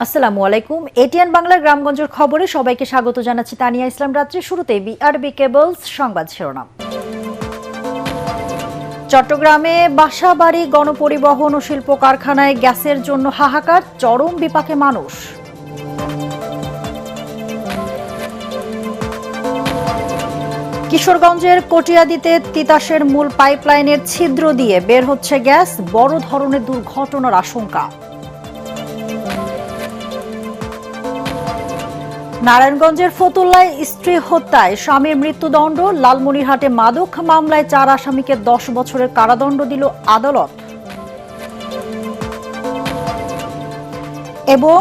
আসসালামু আলাইকুম। এটিএন বাংলার গ্রামগঞ্জের খবরে সবাইকে স্বাগত জানাচ্ছি তানিয়া ইসলাম। রাত্রি শুরুতেই বিআরবি কেবলস সংবাদ শিরোনাম। চট্টগ্রামে বাসাবাড়ি, গণপরিবহন ও শিল্প কারখানায় গ্যাসের জন্য হাহাকার, চরম বিপাকে মানুষ। কিশোরগঞ্জের কটিয়াদীতে তিতাসের মূল পাইপলাইনের ছিদ্র দিয়ে বের হচ্ছে গ্যাস, বড় ধরনের দুর্ঘটনার আশঙ্কা। নারায়ণগঞ্জের ফতুল্লায় স্ত্রী হত্যায় স্বামীর মৃত্যুদণ্ড, লালমনিরহাটে মাদক মামলায় 4 আসামিকে 10 বছরের কারাদণ্ড দিল আদালত। এবং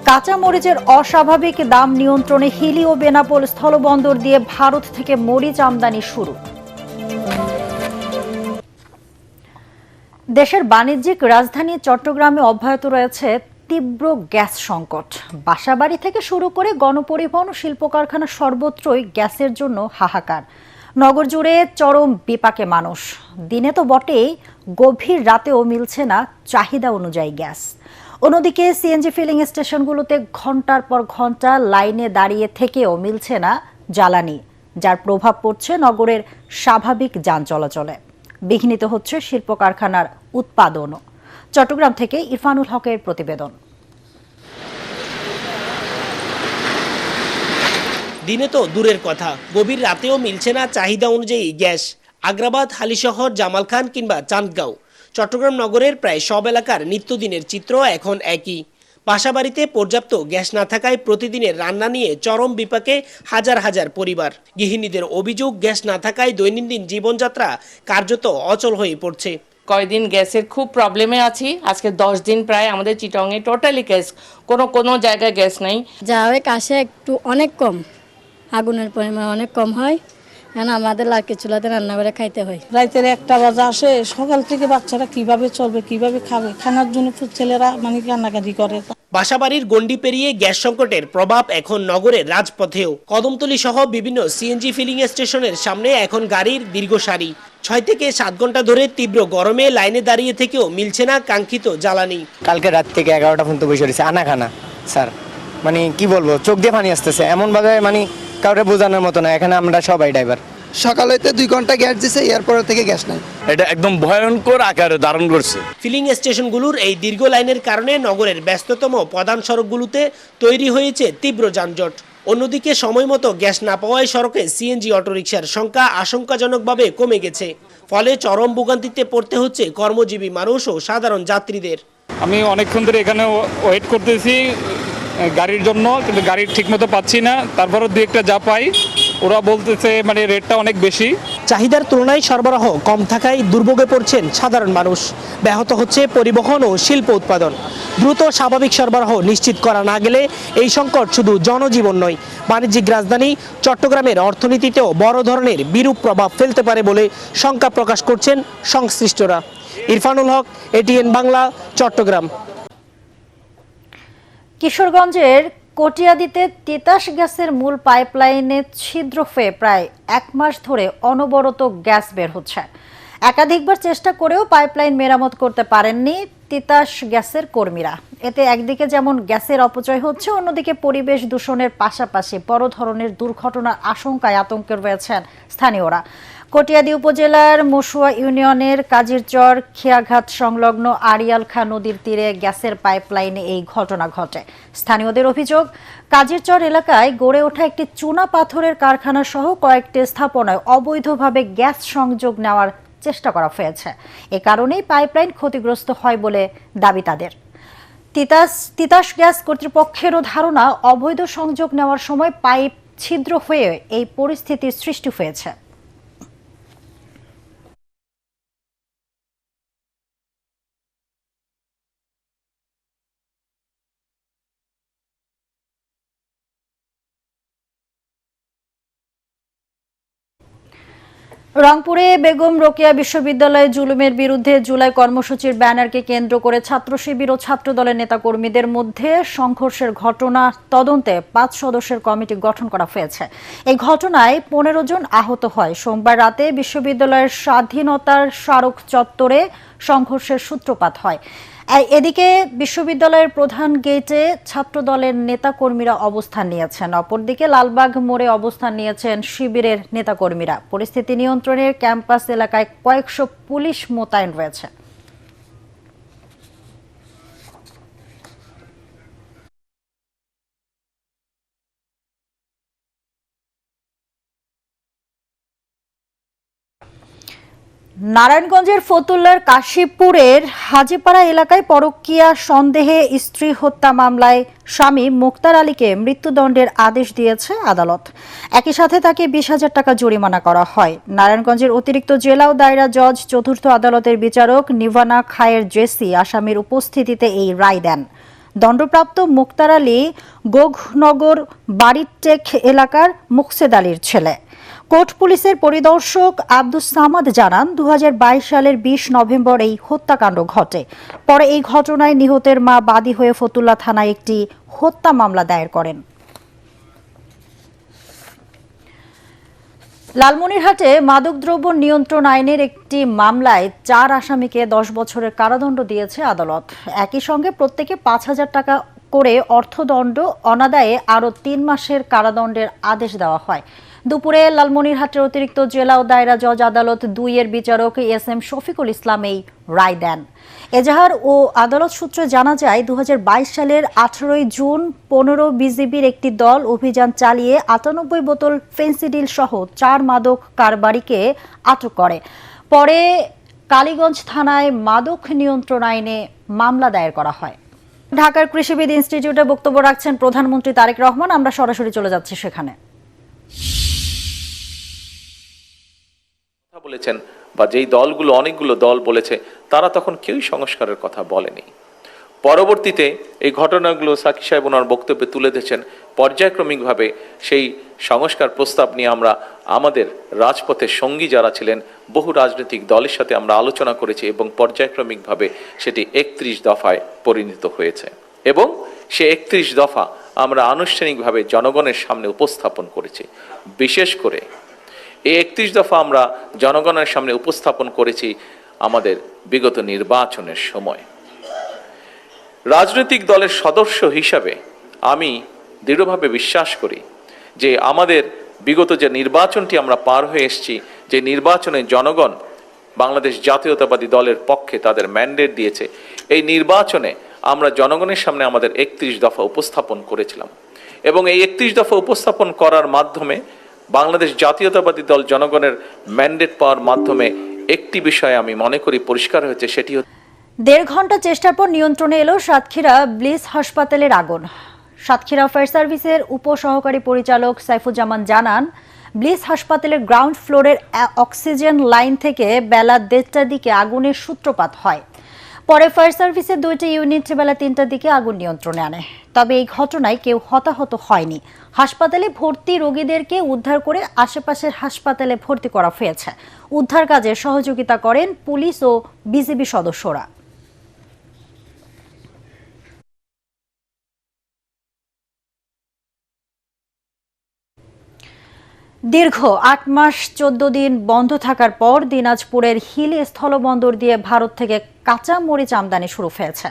কাঁচামরিচের অস্বাভাবিক দাম নিয়ন্ত্রণে হিলি ও বেনাপোল স্থলবন্দর দিয়ে ভারত থেকে মরিচ আমদানি শুরু। দেশের বাণিজ্যিক রাজধানী চট্টগ্রামে অব্যাহত রয়েছে তীব্র গ্যাস সংকট। বাসাবাড়ি থেকে শুরু করে গণপরিবহন ও শিল্প কারখানা সর্বত্রই গ্যাসের জন্য হাহাকার। নগর জুড়ে চরম বিপাকে মানুষ। দিনে তো বটেই, গভীর রাতেও মিলছে না চাহিদা অনুযায়ী গ্যাস। অন্যদিকে সিএনজি ফিলিং স্টেশনগুলোতে ঘন্টার পর ঘন্টা লাইনে দাঁড়িয়ে থেকেও মিলছে না জ্বালানি, যার প্রভাব পড়ছে নগরের স্বাভাবিক যান চলাচলে। বিঘ্নিত হচ্ছে শিল্প কারখানার উৎপাদনও। চট্টগ্রাম থেকে ইরফানুল হকের প্রতিবেদন। দিনে তো দূরের কথা, গভীর রাতেও মিলছে না চাহিদা অনুযায়ী গ্যাস। আগ্রাবাদ, হালিশহর, জামালখান কিংবা চান্দগাঁও, চট্টগ্রাম নগরের প্রায় সব এলাকার নিত্যদিনের চিত্র এখন একই। বাসাবাড়িতে পর্যাপ্ত গ্যাস না থাকায় প্রতিদিনের রান্না নিয়ে চরম বিপাকে হাজার হাজার পরিবার। গৃহিণীদের অভিযোগ, গ্যাস না থাকায় দৈনন্দিন জীবনযাত্রা কার্যত অচল হয়ে পড়ছে। কয়দিন গ্যাসের খুব প্রবলেমে আছি। আজকে 10 দিন প্রায় আমাদের চিটংয়ে টোটালি গ্যাস, কোনো জায়গায় গ্যাস নেই। যা হয় কাশে একটু অনেক কম, আগুনের পরিমাণ অনেক কম হয়। এখন আমাদের লাকি চুলাতে রান্না করে খাইতে হয়। রাতের 1টা বাজে আসে, সকাল থেকে বাচ্চারা কিভাবে চলবে, কিভাবে খাবে, খানার জন্য ছেলেরা কান্নাকাটি করে। বাসাবাড়ির গণ্ডি পেরিয়ে গ্যাস সংকটের প্রভাব এখন নগরের রাজপথেও। কদমতলী সহ বিভিন্ন সিএনজি ফিলিং স্টেশনের সামনে এখন গাড়ির দীর্ঘ সারি। 6 থেকে 7 ঘন্টা ধরে তীব্র গরমে লাইনে দাঁড়িয়ে থেকেও মিলছে না কাঙ্ক্ষিত জ্বালানি। কালকে রাত থেকে 11টা পর্যন্ত বসে রয়েছে আনাখানা স্যার, কি বলবো, চোখ দিয়ে পানি আসতেছে এমন ভাবে, কাউরে বোঝানোর মতো না। এখানে আমরা সবাই ড্রাইভার। সকালে 2 ঘন্টা গ্যাস দিছে, এরপর থেকে গ্যাস নাই। এটা একদম ভয়ঙ্কর আকারে ধারণ করছে। ফিলিং স্টেশনগুলোর এই দীর্ঘ লাইনের কারণে নগরের ব্যস্ততম প্রধান সড়কগুলোতে তৈরি হয়েছে তীব্র যানজট। অন্যদিকে সময়মতো গ্যাস না পাওয়ায় সড়কে সিএনজি অটোরিকশার সংখ্যা আশঙ্কাজনকভাবে কমে গেছে। ফলে চরম ভোগান্তিতে পড়তে হচ্ছে কর্মজীবী মানুষ ও সাধারণ যাত্রীদের। আমি অনেকক্ষণ ধরে এখানে ওয়েট করতেছি গাড়ির জন্য, কিন্তু গাড়ি ঠিকমতো পাচ্ছি না। তারপরে 2-1টা যা পাই ওরা বলতেছে রেটটা অনেক বেশি। চাহিদার তুলনায় সরবরাহ কম থাকায় দুর্ভোগে পড়ছেন সাধারণ মানুষ। ব্যাহত হচ্ছে পরিবহন ও শিল্প উৎপাদন। দ্রুত স্বাভাবিক সরবরাহ নিশ্চিত করা না গেলে এই সংকট শুধু জনজীবন নয়, বাণিজ্যিক রাজধানী চট্টগ্রামের অর্থনীতিতেও বড় ধরনের বিরূপ প্রভাব ফেলতে পারে বলে শঙ্কা প্রকাশ করছেন সংশ্লিষ্টরা। ইরফানুল হক, এটিএন বাংলা, চট্টগ্রাম। কিশোরগঞ্জের কটিয়াদীতে তিতাস গ্যাসের মূল পাইপলাইনে ছিদ্র হয়ে প্রায় 1 মাস ধরে অনবরত গ্যাস বের হচ্ছে। একাধিকবার চেষ্টা করেও পাইপলাইন মেরামত করতে পারেননি তিতাস গ্যাসের কর্মীরা। এতে একদিকে যেমন গ্যাসের অপচয় হচ্ছে, অন্যদিকে পরিবেশ দূষণের পাশাপাশি বড় ধরনের দুর্ঘটনার আশঙ্কায় আতঙ্কে রয়েছেন স্থানীয়রা। কটিয়াদী উপজেলার মসুয়া ইউনিয়নের কাজিরচর খেয়াঘাট সংলগ্ন আড়িয়াল খাঁ নদীর তীরে গ্যাসের পাইপলাইনে এই ঘটনা ঘটে। স্থানীয়দের অভিযোগ, কাজিরচর এলাকায় গড়ে ওঠা একটি চুনা পাথরের কারখানা সহ কয়েকটি স্থাপনায় অবৈধভাবে গ্যাস সংযোগ নেওয়ার চেষ্টা করা হয়েছে। এ কারণেই পাইপলাইন ক্ষতিগ্রস্ত হয় বলে দাবি তাদের। তিতাস গ্যাস কর্তৃপক্ষেরও ধারণা, অবৈধ সংযোগ নেওয়ার সময় পাইপ ছিদ্র হয়ে এই পরিস্থিতির সৃষ্টি হয়েছে। রংপুরে বেগম রোকেয়া বিশ্ববিদ্যালয়ে জুলুমের বিরুদ্ধে জুলাই কর্মসূচির ব্যানারকে কেন্দ্র করে ছাত্র শিবির ও ছাত্রদলের নেতাকর্মীদের মধ্যে সংঘর্ষের ঘটনা তদন্তে 5 সদস্যের কমিটি গঠন করা হয়েছে। এই ঘটনায় 15 জন আহত হয়। সোমবার রাতে বিশ্ববিদ্যালয়ের স্বাধীনতার স্মারক চত্বরে সংঘর্ষের সূত্রপাত হয়। এদিকে বিশ্ববিদ্যালয়ের প্রধান গেটে ছাত্রদলের নেতাকর্মীরা অবস্থান নিয়েছেন, অপরদিকে লালবাগ মোড়ে অবস্থান নিয়েছেন শিবিরের নেতাকর্মীরা। পরিস্থিতি নিয়ন্ত্রণে ক্যাম্পাস এলাকায় কয়েকশো পুলিশ মোতায়েন রয়েছে। নারায়ণগঞ্জের ফতুল্লার কাশীপুরের হাজীপাড়া এলাকায় পরকীয়া সন্দেহে স্ত্রী হত্যা মামলায় স্বামী মোক্তার আলীকে মৃত্যুদণ্ডের আদেশ দিয়েছে আদালত। একই সাথে তাকে 20,000 টাকা জরিমানা করা হয়। নারায়ণগঞ্জের অতিরিক্ত জেলা ও দায়রা জজ চতুর্থ আদালতের বিচারক নিভানা খায়ের জেসি আসামির উপস্থিতিতে এই রায় দেন। দণ্ডপ্রাপ্ত মোক্তার আলী গোঘনগর বাড়িটেক এলাকার মুকসেদ আলীর ছেলে। কোর্ট পুলিশের পরিদর্শক আব্দুস সামাদ জানান, 2022 সালের 20 নভেম্বর এই হত্যাকাণ্ড ঘটে। পরে এই ঘটনায় নিহতের মা বাদী হয়ে ফতুল্লা থানায় একটি হত্যা মামলা দায়ের করেন। লালমনিরহাটে মাদকদ্রব্য নিয়ন্ত্রণ আইনের একটি মামলায় 4 আসামিকে 10 বছরের কারাদণ্ড দিয়েছে আদালত। একই সঙ্গে প্রত্যেকে 5,000 টাকা করে অর্থদণ্ড, অনাদায়ে আরও 3 মাসের কারাদণ্ডের আদেশ দেওয়া হয়। দুপুরে লালমনিরহাটের অতিরিক্ত জেলা ও দায়রা জজ আদালত 2 এর বিচারক SM শফিকুল ইসলাম এই রায় দেন। এজাহার ও আদালত সূত্রে জানা যায়, 2022 সালের 18 জুন 15 বিজিবির একটি দল অভিযান চালিয়ে 98 বোতল ফেন্সিডিল সহ 4 মাদক কারবারিকে আটক করে। পরে কালীগঞ্জ থানায় মাদক নিয়ন্ত্রণ আইনে মামলা দায়ের করা হয়। ঢাকার কৃষিবিদ ইনস্টিটিউটে বক্তব্য রাখছেন প্রধানমন্ত্রী তারেক রহমান। আমরা সরাসরি চলে যাচ্ছি সেখানে। বলেছেন বা যেই দলগুলো, অনেকগুলো দল বলেছে, তারা তখন কেউই সংস্কারের কথা বলেনি। পরবর্তীতে এই ঘটনাগুলো সাকি সাহেব ওনার বক্তব্যে তুলে ধরেছেন। পর্যায়ক্রমিকভাবে সেই সংস্কার প্রস্তাব নিয়ে আমরা আমাদের রাজপথের সঙ্গী যারা ছিলেন বহু রাজনৈতিক দলের সাথে আমরা আলোচনা করেছি এবং পর্যায়ক্রমিকভাবে সেটি 31 দফায় পরিণত হয়েছে এবং সে 31 দফা আমরা আনুষ্ঠানিকভাবে জনগণের সামনে উপস্থাপন করেছি। বিশেষ করে এই 31 দফা আমরা জনগণের সামনে উপস্থাপন করেছি আমাদের বিগত নির্বাচনের সময়। রাজনৈতিক দলের সদস্য হিসাবে আমি দৃঢ়ভাবে বিশ্বাস করি যে আমাদের বিগত যে নির্বাচনটি আমরা পার হয়ে এসেছি, যে নির্বাচনে জনগণ বাংলাদেশ জাতীয়তাবাদী দলের পক্ষে তাদের ম্যান্ডেট দিয়েছে, এই নির্বাচনে আমরা জনগণের সামনে আমাদের 31 দফা উপস্থাপন করেছিলাম এবং এই 31 দফা উপস্থাপন করার মাধ্যমে বাংলাদেশ জাতীয়তাবাদী দল জনগণের ম্যান্ডেট পাওয়ার মাধ্যমে একটি বিষয় আমি মনে করি পরিষ্কার হয়েছে, সেটি হচ্ছে 1.5 ঘন্টা চেষ্টার পর নিয়ন্ত্রণে এলো সাতক্ষীরা ব্লিস হাসপাতালের আগুন। সাতক্ষীরা ফায়ার সার্ভিসের উপসহকারী পরিচালক সাইফুজ্জামান জানান, ব্লিস হাসপাতালের গ্রাউন্ড ফ্লোরের অক্সিজেন লাইন থেকে বেলা 1:30টার দিকে আগুনের সূত্রপাত হয়। পরে ফায়ার সার্ভিসের 2টি ইউনিট বেলা 3টার দিকে আগুন নিয়ন্ত্রণে আনে। তবে এই ঘটনায় কেউ হতাহত হয়নি। হাসপাতালে ভর্তি রোগীদেরকে উদ্ধার করে আশেপাশের হাসপাতালে ভর্তি করা হয়েছে। উদ্ধার কাজে সহযোগিতা করেন পুলিশ ও বিজিবি সদস্যরা। দীর্ঘ 8 মাস 14 দিন বন্ধ থাকার পর দিনাজপুরের হিলি স্থলবন্দর দিয়ে ভারত থেকে কাঁচা মরিচ আমদানি শুরু হয়েছে।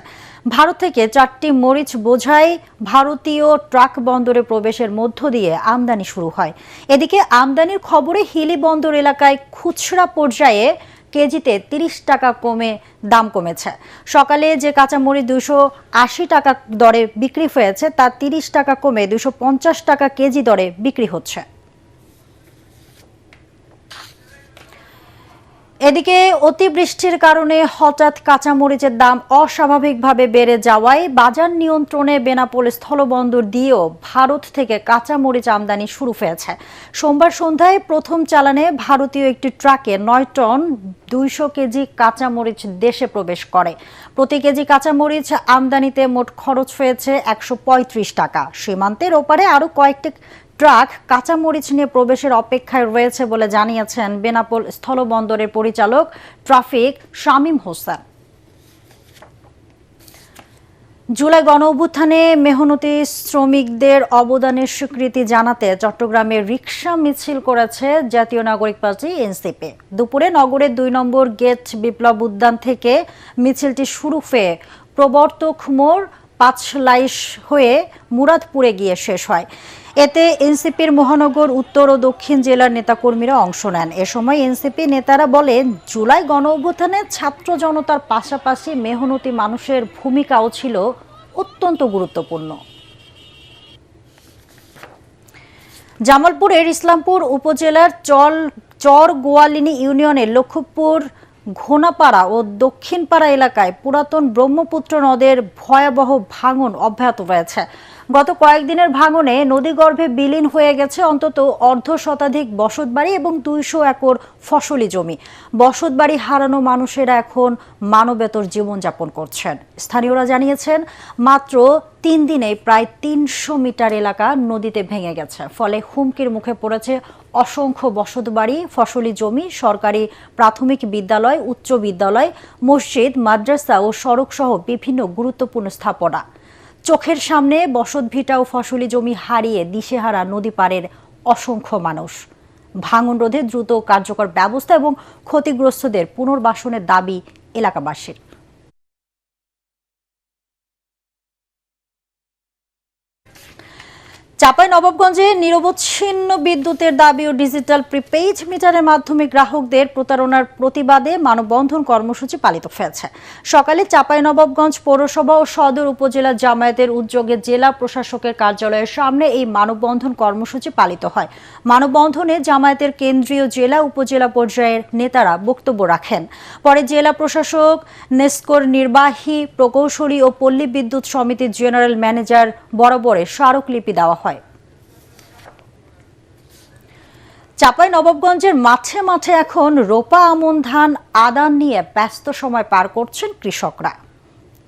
ভারত থেকে 4টি মরিচ বোঝাই ভারতীয় ট্রাক বন্দরে প্রবেশের মধ্য দিয়ে আমদানি শুরু হয়। এদিকে আমদানির খবরে হিলি বন্দর এলাকায় খুচরা পর্যায়ে কেজিতে 30 টাকা কমে দাম কমেছে। সকালে যে কাঁচামরিচ 280 টাকা দরে বিক্রি হয়েছে তা 30 টাকা কমে 250 টাকা কেজি দরে বিক্রি হচ্ছে। এদিকে অতিবৃষ্টির কারণে হঠাৎ কাঁচামরিচের দাম অস্বাভাবিকভাবে বেড়ে যাওয়ায় বাজার নিয়ন্ত্রণে বেনাপোল স্থলবন্দর দিয়েও ভারত থেকে কাঁচামরিচ আমদানি শুরু হয়েছে। সোমবার সন্ধ্যায় প্রথম চালানে ভারতীয় একটি ট্রাকে 9 টন 200 কেজি কাঁচামরিচ দেশে প্রবেশ করে। প্রতি কেজি কাঁচামরিচ আমদানিতে মোট খরচ হয়েছে 135 টাকা। সীমান্তের ওপারে আরও কয়েকটি ট্রাক কাঁচামরিচ নিয়ে প্রবেশের অপেক্ষায় রয়েছে বলে জানিয়েছেন বেনাপোল স্থলবন্দরের পরিচালক ট্রাফিক শামীম হোসেন। জুলাই গণঅভ্যুত্থানে মেহনতি শ্রমিকদের অবদানের স্বীকৃতি জানাতে চট্টগ্রামে রিকশা মিছিল করেছে জাতীয় নাগরিক পার্টি এনসিপি। দুপুরে নগরের 2 নম্বর গেট বিপ্লব উদ্যান থেকে মিছিলটি শুরু হয়ে প্রবর্তক মোড় পাঁচলাইশ হয়ে মুরাদপুরে গিয়ে শেষ হয়। এতে এনসিপির মহানগর উত্তর ও দক্ষিণ জেলার নেতাকর্মীরা অংশ নেন। এ সময় এনসিপি নেতারা বলেন, জুলাই গণঅভ্যুত্থানে ছাত্র জনতার পাশাপাশি মেহনতি মানুষের ভূমিকাও ছিল অত্যন্ত গুরুত্বপূর্ণ। জামালপুরের ইসলামপুর উপজেলার চর গোয়ালিনী ইউনিয়নের লক্ষ্মীপুর ঘোনাপাড়া ও দক্ষিণপাড়া এলাকায় পুরাতন ব্রহ্মপুত্র নদের ভয়াবহ ভাঙন অব্যাহত রয়েছে। গত কয়েকদিনের ভাঙনে নদীগর্ভে বিলীন হয়ে গেছে অন্তত অর্ধশতাধিক বসতবাড়ি এবং 200 একর ফসলি জমি। বসতবাড়ি হারানো মানুষেরা এখন মানবেতর জীবনযাপন করছেন। স্থানীয়রা জানিয়েছেন, মাত্র 3 দিনে প্রায় 300 মিটার এলাকা নদীতে ভেঙে গেছে। ফলে হুমকির মুখে পড়েছে অসংখ্য বসতবাড়ি, ফসলি জমি, সরকারি প্রাথমিক বিদ্যালয়, উচ্চ বিদ্যালয়, মসজিদ, মাদ্রাসা ও সড়ক সহ বিভিন্ন গুরুত্বপূর্ণ স্থাপনা। চোখের সামনে বসতভিটা ও ফসলি জমি হারিয়ে দিশেহারা নদী পাড়ের অসংখ্য মানুষ। ভাঙন রোধে দ্রুত কার্যকর ব্যবস্থা এবং ক্ষতিগ্রস্তদের পুনর্বাসনের দাবি এলাকাবাসীর। চাঁপাইনবাবগঞ্জে নিরবচ্ছিন্ন বিদ্যুতের দাবি ও ডিজিটাল প্রিপেইড মিটারের মাধ্যমে গ্রাহকদের প্রতারণার প্রতিবাদে মানববন্ধন কর্মসূচি পালিত হয়েছে। সকালে চাঁপাইনবাবগঞ্জ পৌরসভা ও সদর উপজেলা জামায়াতের উদ্যোগে জেলা প্রশাসকের কার্যালয়ের সামনে এই মানববন্ধন কর্মসূচি পালিত হয়। মানববন্ধনে জামায়াতের কেন্দ্রীয় জেলা উপজেলা পর্যায়ের নেতারা বক্তব্য রাখেন। পরে জেলা প্রশাসক, নেসকোর নির্বাহী প্রকৌশলী ও পল্লী বিদ্যুৎ সমিতির জেনারেল ম্যানেজার বরাবরে স্মারকলিপি দেওয়া হয়। চাঁপাইনবাবগঞ্জের মাঠে মাঠে এখন রোপা আমন ধান আদান নিয়ে ব্যস্ত সময় পার করছেন কৃষকরা।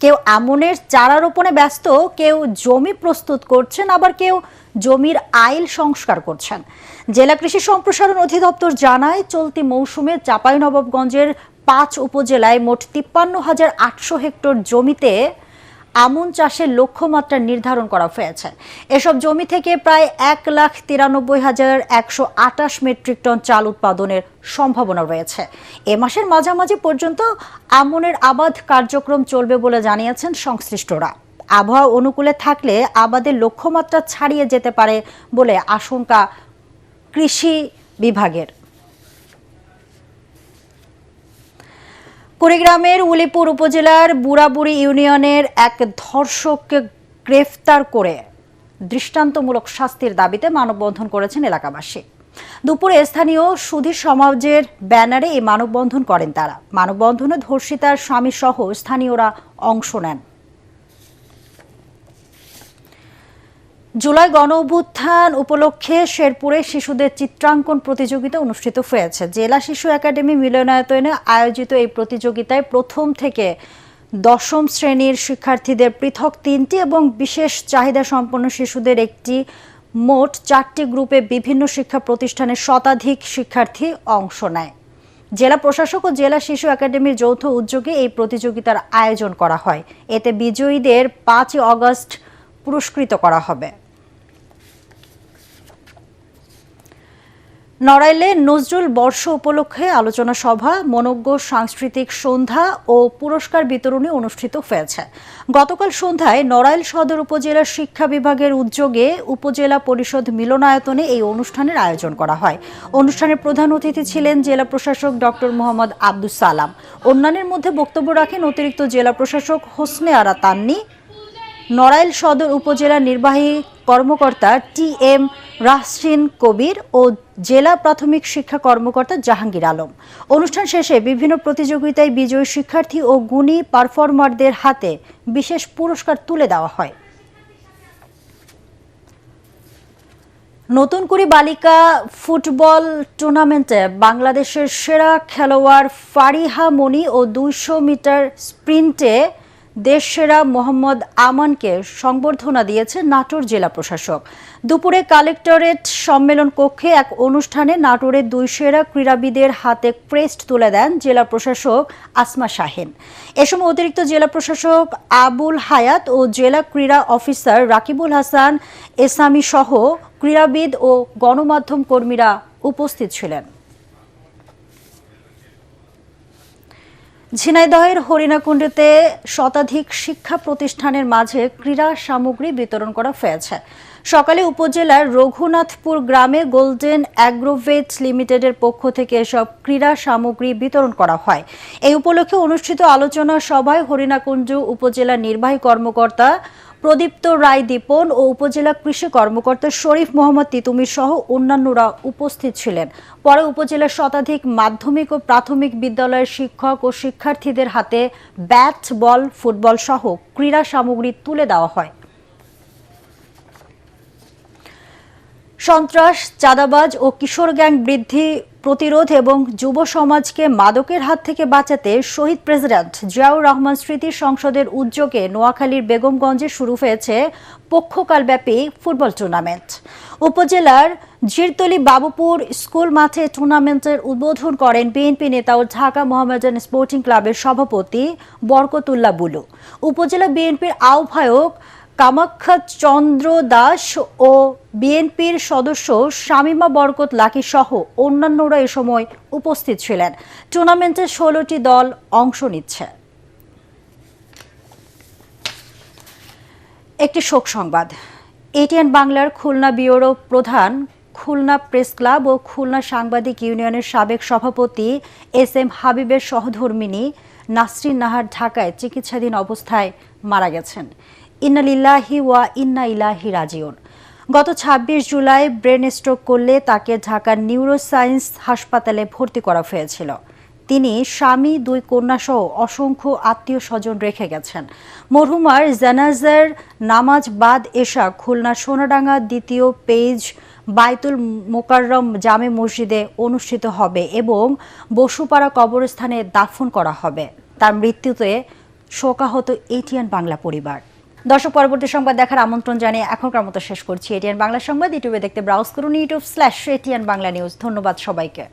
কেউ আমনের চারা রোপণে ব্যস্ত, কেউ জমি প্রস্তুত করছেন, আবার কেউ জমির আইল সংস্কার করছেন। জেলা কৃষি সম্প্রসারণ অধিদপ্তর জানায়, চলতি মৌসুমে চাঁপাইনবাবগঞ্জের 5 উপজেলায় মোট 53,800 হেক্টর জমিতে আমন চাষের লক্ষ্যমাত্রা নির্ধারণ করা হয়েছে। এসব জমি থেকে প্রায় 1,93,128 মেট্রিক টন চাল উৎপাদনের সম্ভাবনা রয়েছে। এ মাসের মাঝামাঝি পর্যন্ত আমনের আবাদ কার্যক্রম চলবে বলে জানিয়েছেন সংশ্লিষ্টরা। আবহাওয়া অনুকূলে থাকলে আবাদের লক্ষ্যমাত্রা ছাড়িয়ে যেতে পারে বলে আশঙ্কা কৃষি বিভাগের। কুড়িগ্রামের উলিপুর উপজেলার বুড়াবুড়ি ইউনিয়নের এক ধর্ষককে গ্রেফতার করে দৃষ্টান্তমূলক শাস্তির দাবিতে মানববন্ধন করেছেন এলাকাবাসী। দুপুরে স্থানীয় সুধী সমাজের ব্যানারে এই মানববন্ধন করেন তারা। মানববন্ধনে ধর্ষিতার স্বামী সহ স্থানীয়রা অংশ নেন। জুলাই গণঅভ্যুত্থান উপলক্ষে শেরপুরে শিশুদের চিত্রাঙ্কন প্রতিযোগিতা অনুষ্ঠিত হয়েছে। জেলা শিশু একাডেমি মিলনায়তনে আয়োজিত এই প্রতিযোগিতায় প্রথম থেকে 10ম শ্রেণীর শিক্ষার্থীদের পৃথক 3টি এবং বিশেষ চাহিদা সম্পন্ন শিশুদের একটি, মোট 4টি গ্রুপে বিভিন্ন শিক্ষা প্রতিষ্ঠানের শতাধিক শিক্ষার্থী অংশ নেয়। জেলা প্রশাসক ও জেলা শিশু একাডেমির যৌথ উদ্যোগে এই প্রতিযোগিতার আয়োজন করা হয়। এতে বিজয়ীদের 5 আগস্ট পুরস্কৃত করা হবে। নড়াইলে নজরুল বর্ষ উপলক্ষে আলোচনা সভা, মনোজ্ঞ সাংস্কৃতিক সন্ধ্যা ও পুরস্কার বিতরণী অনুষ্ঠিত হয়েছে। গতকাল সন্ধ্যায় নড়াইল সদর উপজেলার শিক্ষা বিভাগের উদ্যোগে উপজেলা পরিষদ মিলনায়তনে এই অনুষ্ঠানের আয়োজন করা হয়। অনুষ্ঠানের প্রধান অতিথি ছিলেন জেলা প্রশাসক ডক্টর মোহাম্মদ আব্দুস সালাম। অন্যান্যের মধ্যে বক্তব্য রাখেন অতিরিক্ত জেলা প্রশাসক হোসনে আরা তান্নি, নড়াইল সদর উপজেলা নির্বাহী কর্মকর্তা TM রাহসিন কবির ও জেলা প্রাথমিক শিক্ষা কর্মকর্তা জাহাঙ্গীর আলম। অনুষ্ঠান শেষে বিভিন্ন প্রতিযোগিতায় বিজয়ী শিক্ষার্থী ও গুণী পারফর্মারদের হাতে বিশেষ পুরস্কার তুলে দেওয়া হয়। নতুন করে বালিকা ফুটবল টুর্নামেন্টে বাংলাদেশের সেরা খেলোয়াড় ফারিহা মনি ও 200 মিটার স্প্রিন্টে দেশ সেরা মোহাম্মদ আমানকে সংবর্ধনা দিয়েছে নাটোর জেলা প্রশাসক। দুপুরে কালেক্টরেট সম্মেলন কক্ষে এক অনুষ্ঠানে নাটোরের 2 সেরা ক্রীড়াবিদের হাতে ক্রেস্ট তুলে দেন জেলা প্রশাসক আসমা শাহিন। এ সময় অতিরিক্ত জেলা প্রশাসক আবুল হায়াত ও জেলা ক্রীড়া অফিসার রাকিবুল হাসান এসামি সহ ক্রীড়াবিদ ও গণমাধ্যম কর্মীরা উপস্থিত ছিলেন। ঝিনাইদহের হরিণাকুণ্ডুতে শতাধিক শিক্ষা প্রতিষ্ঠানের মাঝে ক্রীড়া সামগ্রী বিতরণ করা হয়েছে। সকালে উপজেলার রঘুনাথপুর গ্রামে গোল্ডেন অ্যাগ্রোভেট লিমিটেডের পক্ষ থেকে এসব ক্রীড়া সামগ্রী বিতরণ করা হয়। এই উপলক্ষে অনুষ্ঠিত আলোচনা সভায় হরিণাকুণ্ড উপজেলা নির্বাহী কর্মকর্তা প্রদীপ্ত রায় দীপন ও উপজেলা কৃষি কর্মকর্তা শরীফ মোহাম্মদ তিতুমি সহ অন্যান্যরা উপস্থিত ছিলেন। পরে উপজেলার শতাধিক মাধ্যমিক ও প্রাথমিক বিদ্যালয়ের শিক্ষক ও শিক্ষার্থীদের হাতে ব্যাট, বল, ফুটবল সহ ক্রীড়া সামগ্রী তুলে দেওয়া হয়। সন্ত্রাস, চাঁদাবাজ ও কিশোর গ্যাং বৃদ্ধি প্রতিরোধ এবং যুব সমাজকে মাদকের হাত থেকে বাঁচাতে শহীদ প্রেসিডেন্ট জিয়াউর রহমান স্মৃতি সংসদের উদ্যোগে নোয়াখালীর বেগমগঞ্জে শুরু হয়েছে পক্ষকালব্যাপী ফুটবল টুর্নামেন্ট। উপজেলার জিরতলি বাবুপুর স্কুল মাঠে টুর্নামেন্টের উদ্বোধন করেন বিএনপি নেতা ও ঢাকা মোহামেডান স্পোর্টিং ক্লাবের সভাপতি বরকতুল্লাহ বুলু। উপজেলা বিএনপির আহ্বায়ক কামাখ্যা চন্দ্র দাস ও বিএনপির সদস্য শামীমা বরকত লাকি সহ অন্যান্যরা এ সময় উপস্থিত ছিলেন। টুর্নামেন্টে 16টি দল অংশ নিচ্ছে। একটি শোক সংবাদ। এটিএন বাংলার খুলনা ব্যুরো প্রধান, খুলনা প্রেস ক্লাব ও খুলনা সাংবাদিক ইউনিয়নের সাবেক সভাপতি এস.এম. হাবিবের সহধর্মিণী নাসরিন নাহার ঢাকায় চিকিৎসাধীন অবস্থায় মারা গেছেন। ইন্না লিল্লাহি ওয়া ইন্না ইলাইহি রাজিউন। গত 26 জুলাই ব্রেন স্ট্রোক করলে তাকে ঢাকার নিউরোসায়েন্স হাসপাতালে ভর্তি করা হয়েছিল। তিনি স্বামী, 2 কন্যা সহ অসংখ্য আত্মীয় স্বজন রেখে গেছেন। মরহুমার জানাজার নামাজ বাদ এশা খুলনা সোনাডাঙ্গা 2য় পেজ বাইতুল মোকাররম জামে মসজিদে অনুষ্ঠিত হবে এবং বসুপাড়া কবরস্থানে দাফন করা হবে। তার মৃত্যুতে শোকাহত এটিএন বাংলা পরিবার। দর্শক, পরবর্তী সংবাদ দেখার আমন্ত্রণ জানিয়ে এখনকার মতো শেষ করছি। এটিএন বাংলা সংবাদ ইউটিউবে দেখতে ব্রাউজ করুন youtube/ATN বাংলা নিউজ। ধন্যবাদ সবাইকে।